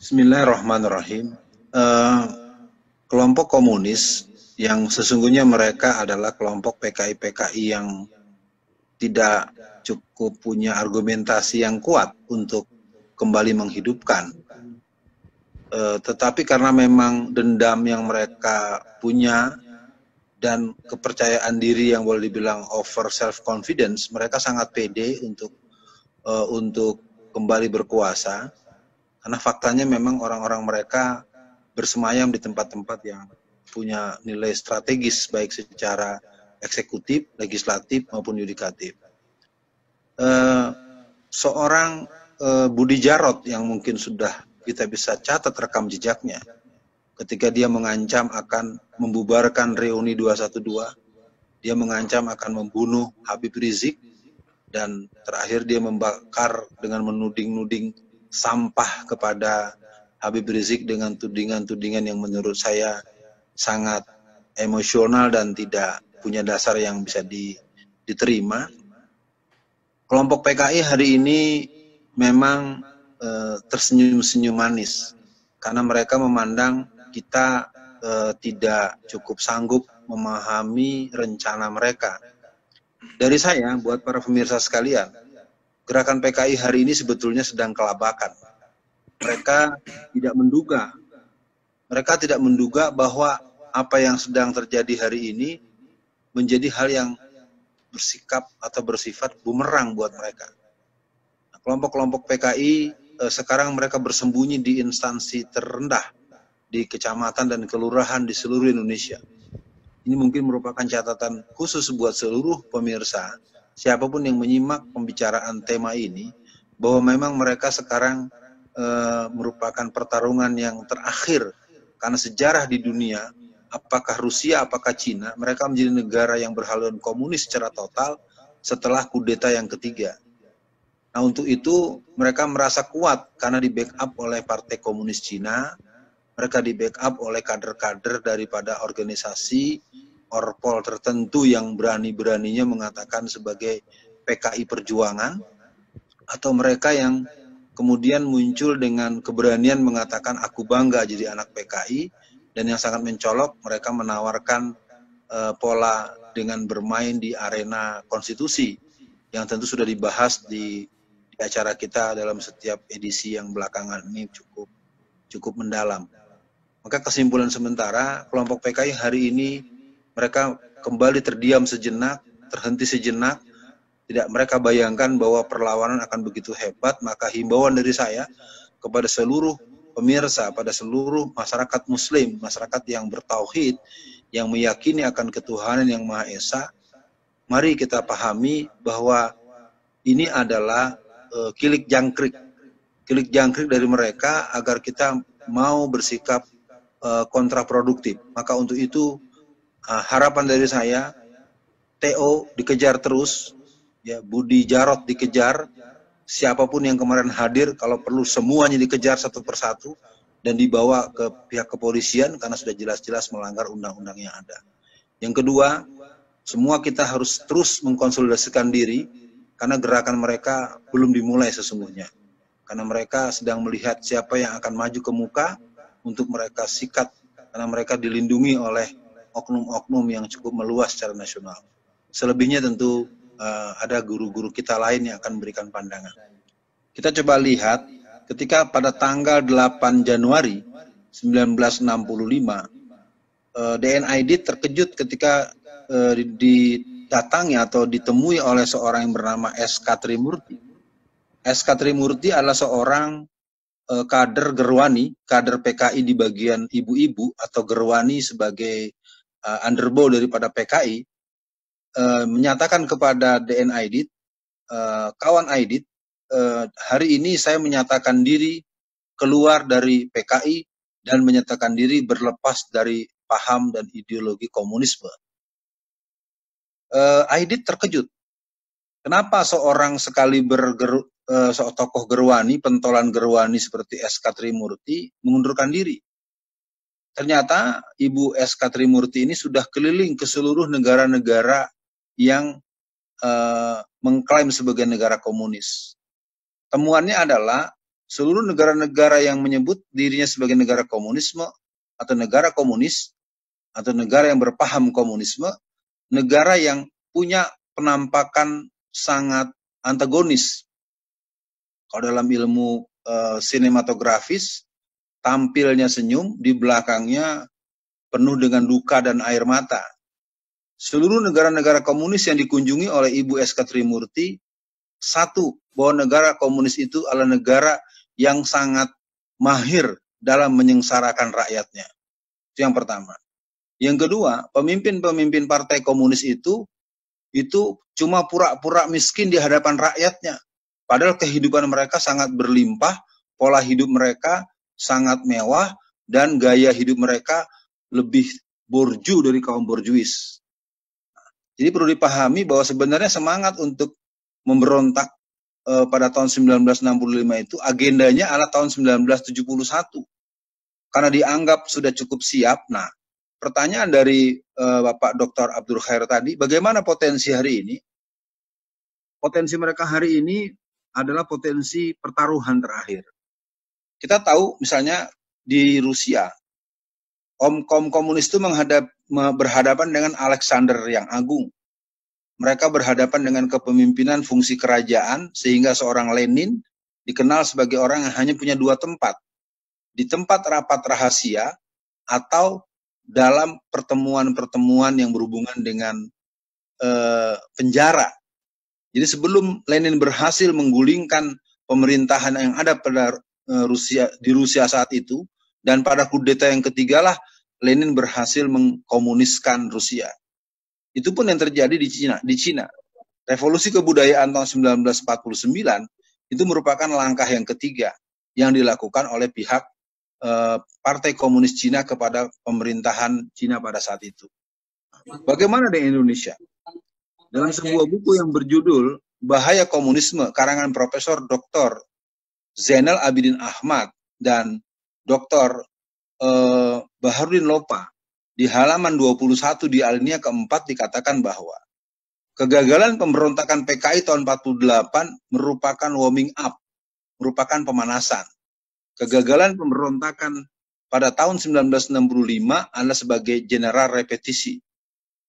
Bismillahirrahmanirrahim. Eh, Kelompok komunis yang sesungguhnya mereka adalah kelompok PKI-PKI yang tidak cukup punya argumentasi yang kuat untuk kembali menghidupkan. Tetapi karena memang dendam yang mereka punya dan kepercayaan diri yang boleh dibilang over self confidence, mereka sangat pede untuk kembali berkuasa. Karena faktanya memang orang-orang mereka bersemayam di tempat-tempat yang punya nilai strategis baik secara eksekutif, legislatif maupun yudikatif. Seorang Budi Jarot yang mungkin sudah kita bisa catat rekam jejaknya ketika dia mengancam akan membubarkan reuni 212, dia mengancam akan membunuh Habib Rizik, dan terakhir dia membakar dengan menuding-nuding sampah kepada Habib Rizik dengan tudingan-tudingan yang menurut saya sangat emosional dan tidak punya dasar yang bisa diterima. Kelompok PKI hari ini memang tersenyum-senyum manis karena mereka memandang kita tidak cukup sanggup memahami rencana mereka. Dari saya, buat para pemirsa sekalian, gerakan PKI hari ini sebetulnya sedang kelabakan. Mereka tidak menduga bahwa apa yang sedang terjadi hari ini menjadi hal yang bersikap atau bersifat bumerang buat mereka. Kelompok-kelompok PKI sekarang mereka bersembunyi di instansi terendah di kecamatan dan kelurahan di seluruh Indonesia. Ini mungkin merupakan catatan khusus buat seluruh pemirsa, siapapun yang menyimak pembicaraan tema ini, bahwa memang mereka sekarang merupakan pertarungan yang terakhir. Karena sejarah di dunia, apakah Rusia, apakah Cina, mereka menjadi negara yang berhaluan komunis secara total setelah kudeta yang ketiga. Nah, untuk itu mereka merasa kuat karena di backup oleh Partai Komunis Cina, mereka di backup oleh kader-kader daripada organisasi orpol tertentu yang berani-beraninya mengatakan sebagai PKI Perjuangan, atau mereka yang kemudian muncul dengan keberanian mengatakan aku bangga jadi anak PKI, dan yang sangat mencolok mereka menawarkan pola dengan bermain di arena konstitusi yang tentu sudah dibahas di acara kita dalam setiap edisi yang belakangan ini cukup mendalam. Maka kesimpulan sementara, kelompok PKI hari ini mereka kembali terdiam sejenak, terhenti sejenak. Tidak mereka bayangkan bahwa perlawanan akan begitu hebat. Maka himbauan dari saya kepada seluruh pemirsa, pada seluruh masyarakat muslim, masyarakat yang bertauhid, yang meyakini akan ketuhanan yang Maha Esa, mari kita pahami bahwa ini adalah kilik jangkrik dari mereka agar kita mau bersikap kontraproduktif. Maka untuk itu harapan dari saya, TO dikejar terus, ya, Budi Jarot dikejar, siapapun yang kemarin hadir kalau perlu semuanya dikejar satu persatu dan dibawa ke pihak kepolisian karena sudah jelas-jelas melanggar undang-undang yang ada. Yang kedua, semua kita harus terus mengkonsolidasikan diri karena gerakan mereka belum dimulai sesungguhnya. Karena mereka sedang melihat siapa yang akan maju ke muka untuk mereka sikat, karena mereka dilindungi oleh oknum-oknum yang cukup meluas secara nasional. Selebihnya tentu ada guru-guru kita lain yang akan memberikan pandangan. Kita coba lihat ketika pada tanggal 8 Januari 1965, DNID terkejut ketika didatangi atau ditemui oleh seorang yang bernama S.K. Trimurti. S.K. Trimurti adalah seorang kader Gerwani, kader PKI di bagian ibu-ibu, atau Gerwani sebagai underbow daripada PKI, menyatakan kepada DNID, kawan Aidit, hari ini saya menyatakan diri keluar dari PKI dan menyatakan diri berlepas dari paham dan ideologi komunisme. Aidit terkejut. Kenapa seorang tokoh Gerwani, pentolan Gerwani seperti S.K. Trimurti mengundurkan diri? Ternyata Ibu S.K. Trimurti ini sudah keliling ke seluruh negara-negara yang mengklaim sebagai negara komunis. Temuannya adalah seluruh negara-negara yang menyebut dirinya sebagai negara komunisme atau negara komunis atau negara yang berpaham komunisme, negara yang punya penampakan sangat antagonis. Kalau dalam ilmu sinematografis, tampilnya senyum, di belakangnya penuh dengan duka dan air mata. Seluruh negara-negara komunis yang dikunjungi oleh Ibu S.K. Trimurti, satu, bahwa negara komunis itu adalah negara yang sangat mahir dalam menyengsarakan rakyatnya. Itu yang pertama. Yang kedua, pemimpin-pemimpin partai komunis itu cuma pura-pura miskin di hadapan rakyatnya. Padahal kehidupan mereka sangat berlimpah, pola hidup mereka sangat mewah, dan gaya hidup mereka lebih borju dari kaum borjuis. Jadi perlu dipahami bahwa sebenarnya semangat untuk memberontak pada tahun 1965 itu agendanya adalah tahun 1971. Karena dianggap sudah cukup siap. Nah, pertanyaan dari Bapak Dr. Abdul Khair tadi, bagaimana potensi hari ini? Potensi mereka hari ini adalah potensi pertaruhan terakhir. Kita tahu misalnya di Rusia, kaum komunis itu berhadapan dengan Alexander yang Agung. Mereka berhadapan dengan kepemimpinan fungsi kerajaan, sehingga seorang Lenin dikenal sebagai orang yang hanya punya dua tempat. Di tempat rapat rahasia atau dalam pertemuan-pertemuan yang berhubungan dengan penjara. Jadi sebelum Lenin berhasil menggulingkan pemerintahan yang ada pada di Rusia saat itu, dan pada kudeta yang ketiga lah Lenin berhasil mengkomuniskan Rusia. Itu pun yang terjadi di Cina. Revolusi kebudayaan tahun 1949 itu merupakan langkah yang ketiga yang dilakukan oleh pihak Partai Komunis Cina kepada pemerintahan Cina pada saat itu. Bagaimana dengan Indonesia? Dalam sebuah buku yang berjudul Bahaya Komunisme, karangan Profesor Dr. Zainal Abidin Ahmad dan Dr. Baharudin Lopa, di halaman 21 di alinea keempat dikatakan bahwa kegagalan pemberontakan PKI tahun 48 merupakan warming up, merupakan pemanasan. Kegagalan pemberontakan pada tahun 1965 adalah sebagai general repetisi.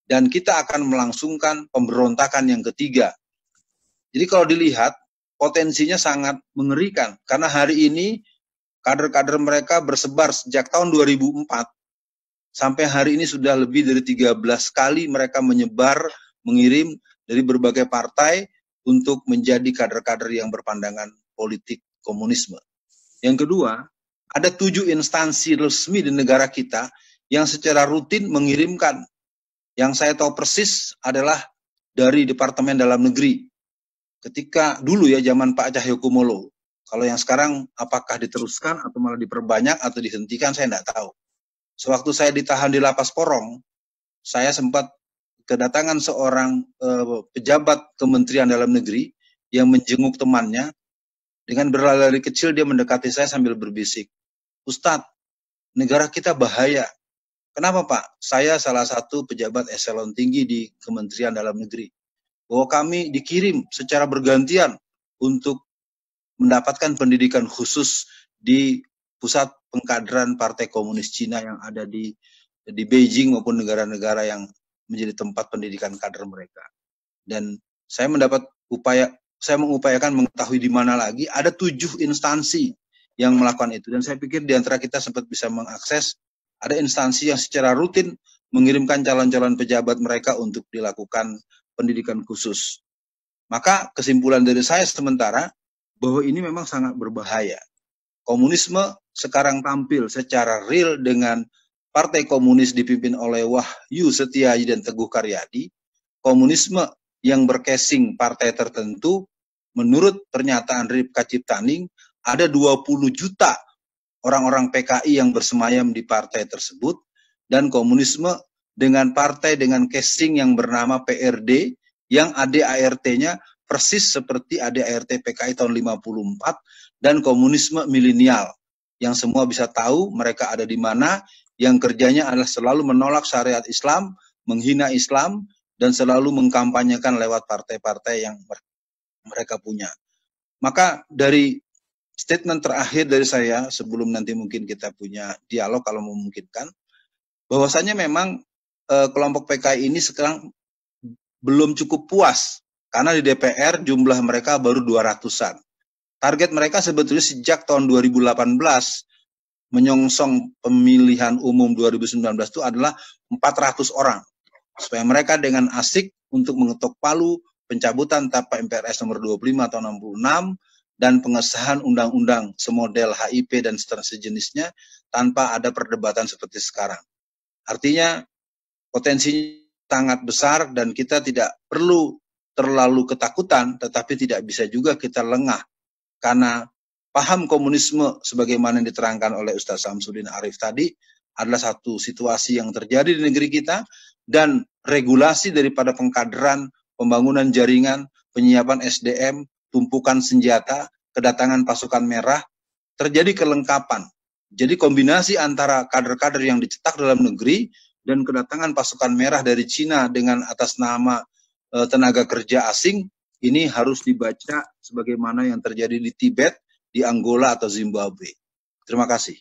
Dan kita akan melangsungkan pemberontakan yang ketiga. Jadi kalau dilihat, potensinya sangat mengerikan. Karena hari ini, kader-kader mereka bersebar sejak tahun 2004. Sampai hari ini sudah lebih dari 13 kali mereka menyebar, mengirim dari berbagai partai untuk menjadi kader-kader yang berpandangan politik komunisme. Yang kedua, ada 7 instansi resmi di negara kita yang secara rutin mengirimkan. Yang saya tahu persis adalah dari Departemen Dalam Negeri. Ketika dulu ya zaman Pak Cahyokumolo. Kalau yang sekarang apakah diteruskan atau malah diperbanyak atau dihentikan, saya tidak tahu. Sewaktu saya ditahan di Lapas Porong, saya sempat kedatangan seorang pejabat Kementerian Dalam Negeri yang menjenguk temannya. Dengan berlari kecil dia mendekati saya sambil berbisik, "Ustadz, negara kita bahaya." "Kenapa Pak?" "Saya salah satu pejabat eselon tinggi di Kementerian Dalam Negeri. Bahwa kami dikirim secara bergantian untuk mendapatkan pendidikan khusus di pusat pengkaderan Partai Komunis Cina yang ada di Beijing maupun negara-negara yang menjadi tempat pendidikan kader mereka. Dan saya mengupayakan mengetahui di mana lagi, ada 7 instansi yang melakukan itu. Dan saya pikir di antara kita sempat bisa mengakses, ada instansi yang secara rutin mengirimkan calon-calon pejabat mereka untuk dilakukan pendidikan khusus. Maka kesimpulan dari saya sementara, bahwa ini memang sangat berbahaya. Komunisme sekarang tampil secara real dengan Partai Komunis dipimpin oleh Wahyu Setiaji dan Teguh Karyadi. Komunisme yang berkasing partai tertentu, menurut pernyataan Ripka Ciptaning, ada 20 juta orang-orang PKI yang bersemayam di partai tersebut, dan komunisme dengan partai dengan casing yang bernama PRD, yang ADART-nya persis seperti ADART PKI tahun 54, dan komunisme milenial, yang semua bisa tahu mereka ada di mana, yang kerjanya adalah selalu menolak syariat Islam, menghina Islam, dan selalu mengkampanyekan lewat partai-partai yang mereka punya. Maka dari statement terakhir dari saya sebelum nanti mungkin kita punya dialog kalau memungkinkan, bahwasanya memang kelompok PKI ini sekarang belum cukup puas karena di DPR jumlah mereka baru 200-an. Target mereka sebetulnya sejak tahun 2018 menyongsong pemilihan umum 2019 itu adalah 400 orang. Supaya mereka dengan asik untuk mengetok palu pencabutan Tapa MPRS nomor 25 tahun 66 dan pengesahan undang-undang semodel HIP dan sejenisnya tanpa ada perdebatan seperti sekarang. Artinya potensinya sangat besar dan kita tidak perlu terlalu ketakutan, tetapi tidak bisa juga kita lengah karena paham komunisme sebagaimana yang diterangkan oleh Ustaz Samsudin Arif tadi adalah satu situasi yang terjadi di negeri kita dan regulasi daripada pengkaderan, pembangunan jaringan, penyiapan SDM, tumpukan senjata, kedatangan pasukan merah, terjadi kelengkapan. Jadi kombinasi antara kader-kader yang dicetak dalam negeri dan kedatangan pasukan merah dari Cina dengan atas nama tenaga kerja asing, ini harus dibaca sebagaimana yang terjadi di Tibet, di Angola atau Zimbabwe. Terima kasih.